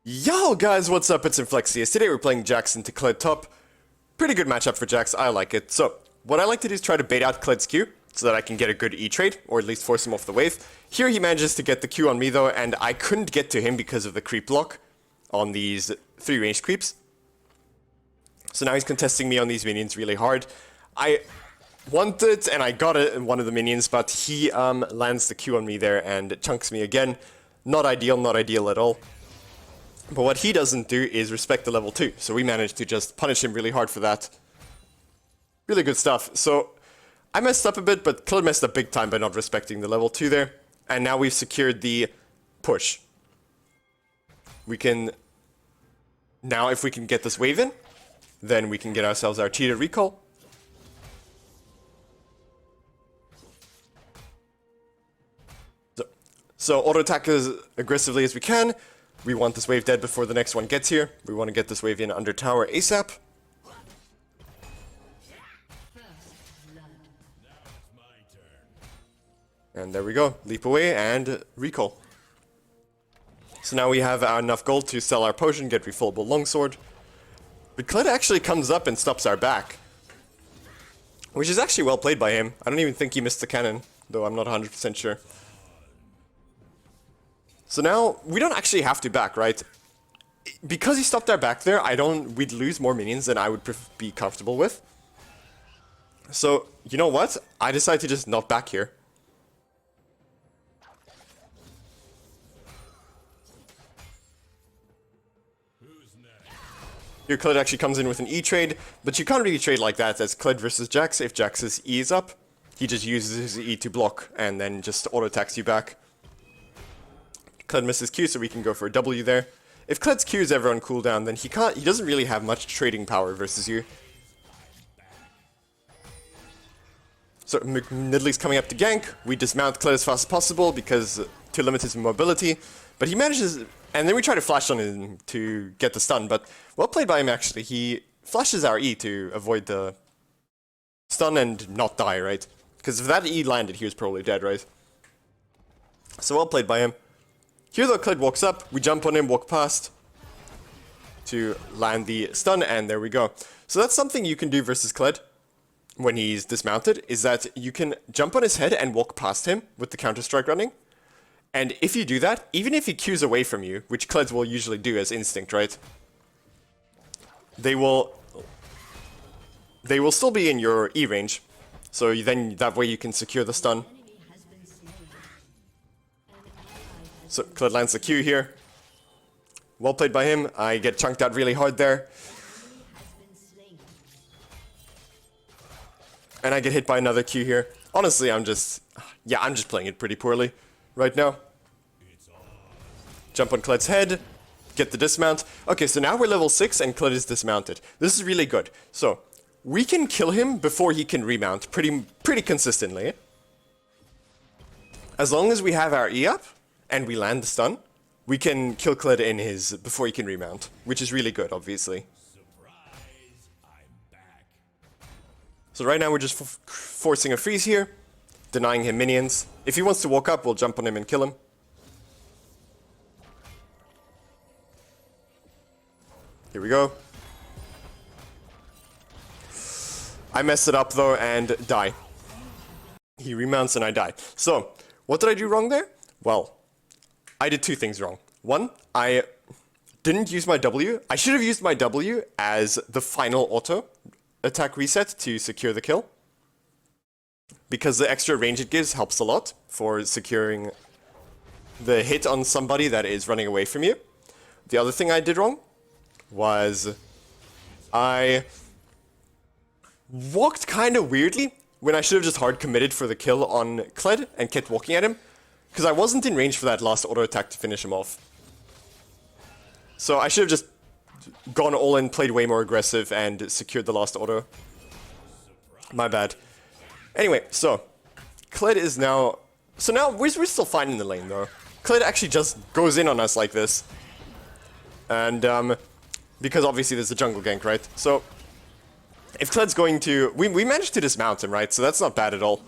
Yo guys, what's up? It's Inflexxius. Today we're playing Jax into Kled top. Pretty good matchup for Jax, I like it. So, what I like to do is try to bait out Kled's Q, so that I can get a good E-trade, or at least force him off the wave. Here he manages to get the Q on me though, and I couldn't get to him because of the creep block on these 3 ranged creeps. So now he's contesting me on these minions really hard. I wanted, and I got it in one of the minions, but he lands the Q on me there and chunks me again. Not ideal at all. But what he doesn't do is respect the level 2, so we managed to just punish him really hard for that. Really good stuff. So, I messed up a bit, but Kled messed up big time by not respecting the level 2 there. And now we've secured the push. We can... Now, if we can get this wave in, then we can get ourselves our cheated recall. So auto-attack as aggressively as we can. We want this wave dead before the next one gets here. We want to get this wave in under tower ASAP. And there we go. Leap away and recall. So now we have enough gold to sell our potion, get refillable longsword. But Kled actually comes up and stops our back. Which is actually well played by him. I don't even think he missed the cannon, though I'm not 100% sure. So now, we don't actually have to back, right? Because he stopped our back there, we'd lose more minions than I would be comfortable with. So, you know what? I decide to just not back here. Here Kled actually comes in with an E-trade, but you can't really trade like that as Kled versus Jax. If Jax's E is up, he just uses his E to block and then just auto-attacks you back. Kled misses Q, so we can go for a W there. If Kled's Q is ever on cooldown, then he doesn't really have much trading power versus you. So Nidalee coming up to gank. We dismount Kled as fast as possible because to limit his mobility. But he manages, and then we try to flash on him to get the stun, but well played by him actually. He flashes our E to avoid the stun and not die, right? Because if that E landed, he was probably dead, right? So well played by him. Here though, Kled walks up, we jump on him, walk past to land the stun, and there we go. So that's something you can do versus Kled when he's dismounted, is that you can jump on his head and walk past him with the counter-strike running. And if you do that, even if he Qs away from you, which Kleds will usually do as instinct, right? They will still be in your E range, so then that way you can secure the stun. So Kled lands the Q here. Well played by him. I get chunked out really hard there. And I get hit by another Q here. Honestly, I'm just playing it pretty poorly right now. Jump on Kled's head. Get the dismount. Okay, so now we're level 6 and Kled is dismounted. This is really good. So, we can kill him before he can remount pretty consistently. As long as we have our E up, and we land the stun, we can kill Kled in his before he can remount, which is really good, obviously. Surprise, I'm back. So right now we're just forcing a freeze here, denying him minions. If he wants to walk up, we'll jump on him and kill him. Here we go. I messed it up though and die. He remounts and I die. So, what did I do wrong there? Well, I did 2 things wrong. One, I didn't use my W. I should have used my W as the final auto attack reset to secure the kill. Because the extra range it gives helps a lot for securing the hit on somebody that is running away from you. The other thing I did wrong was I walked kind of weirdly when I should have just hard committed for the kill on Kled and kept walking at him. Because I wasn't in range for that last auto attack to finish him off. So I should have just gone all in, played way more aggressive, and secured the last auto. My bad. Anyway, so Kled is now... So now we're still fine in the lane though. Kled actually just goes in on us like this. And because obviously there's a jungle gank, right? So if Kled's going to... We managed to dismount him, right? So that's not bad at all.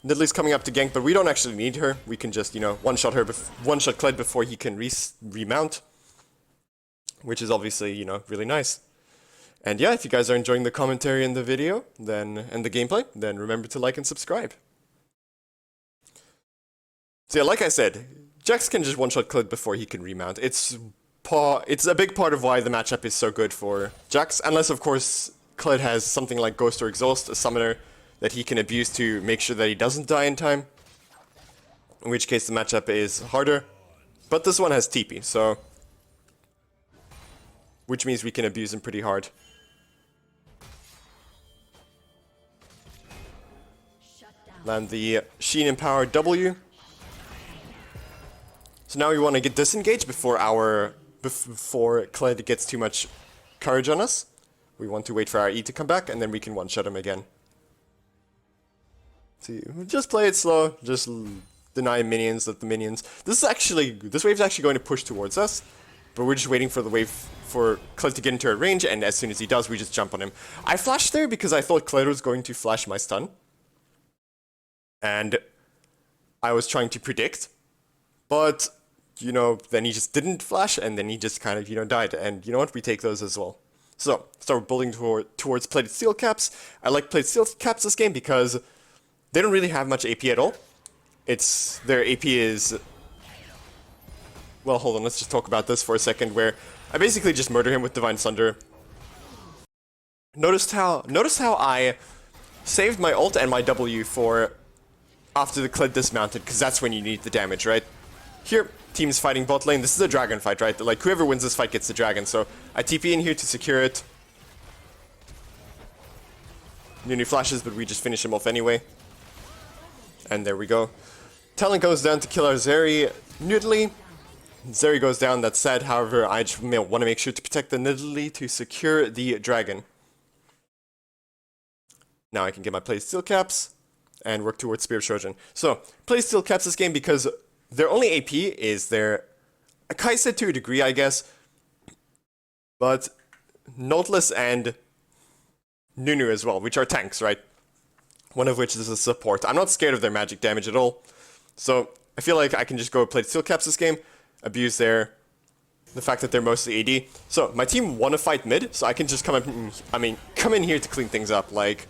Nidalee's coming up to gank, but we don't actually need her. We can just, you know, one-shot her, one-shot Kled before he can remount. Which is obviously, you know, really nice. And yeah, if you guys are enjoying the commentary and the video, then and the gameplay, then remember to like and subscribe. So yeah, like I said, Jax can just one-shot Kled before he can remount. It's a big part of why the matchup is so good for Jax, unless of course Kled has something like Ghost or Exhaust, a summoner that he can abuse to make sure that he doesn't die in time. In which case the matchup is harder. But this one has TP, so... which means we can abuse him pretty hard. Land the Sheen Empower W. So now we want to get disengaged before Kled gets too much courage on us. We want to wait for our E to come back, and then we can one-shot him again. See, just play it slow, just deny minions, let the minions... this wave's actually going to push towards us, but we're just waiting for the wave for Kled to get into our range, and as soon as he does, we just jump on him. I flashed there because I thought Kled was going to flash my stun. And I was trying to predict, but, you know, then he just didn't flash, and then he just kind of, you know, died. And you know what? We take those as well. So, start building towards Plated Steel Caps. I like Plated Steel Caps this game because they don't really have much AP at all. Their AP is... well, hold on, let's just talk about this for a second, where I basically just murder him with Divine Sunder. Notice how I saved my ult and my W for after the Kled dismounted, because that's when you need the damage, right? Here, team's fighting bot lane. This is a dragon fight, right? Like, whoever wins this fight gets the dragon, so I TP in here to secure it. Nunu flashes, but we just finish him off anyway. And there we go. Talon goes down to kill our Zeri Nidalee. Zeri goes down, that's sad, however, I just want to make sure to protect the Nidalee to secure the dragon. Now I can get my Plated Steel Caps and work towards Spear of Trojan. So, Plated Steel Caps this game because their only AP is their Kai'Sa to a degree, I guess, but Nautilus and Nunu as well, which are tanks, right? One of which is a support. I'm not scared of their magic damage at all, so I feel like I can just go Plated Steel Caps this game, abuse the fact that they're mostly AD. So, my team want to fight mid, so I can just come in here to clean things up, like...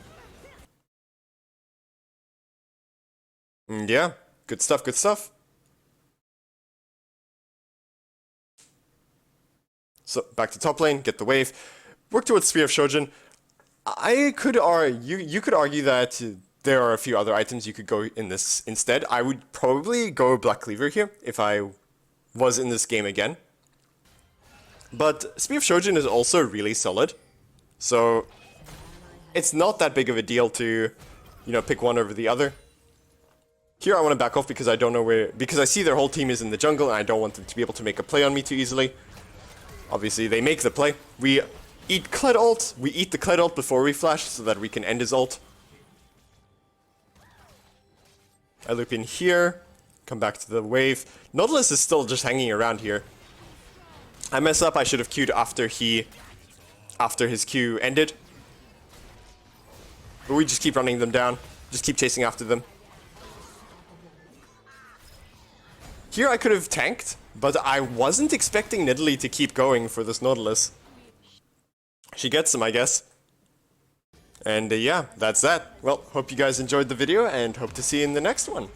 yeah, good stuff, good stuff. So, back to top lane, get the wave. Work towards Spear of Shojin. You could argue that there are a few other items you could go in this instead. I would probably go Black Cleaver here, if I was in this game again. But Spear of Shojin is also really solid. So, it's not that big of a deal to, you know, pick one over the other. Here I want to back off because I don't know where... because I see their whole team is in the jungle and I don't want them to be able to make a play on me too easily. Obviously, they make the play. We eat Kled ult. We eat the Kled ult before we flash so that we can end his ult. I loop in here. Come back to the wave. Nautilus is still just hanging around here. I mess up. I should have queued after his Q ended. But we just keep running them down. Just keep chasing after them. Here I could have tanked, but I wasn't expecting Nidalee to keep going for this Nautilus. She gets him, I guess. And yeah, that's that. Well, hope you guys enjoyed the video and hope to see you in the next one.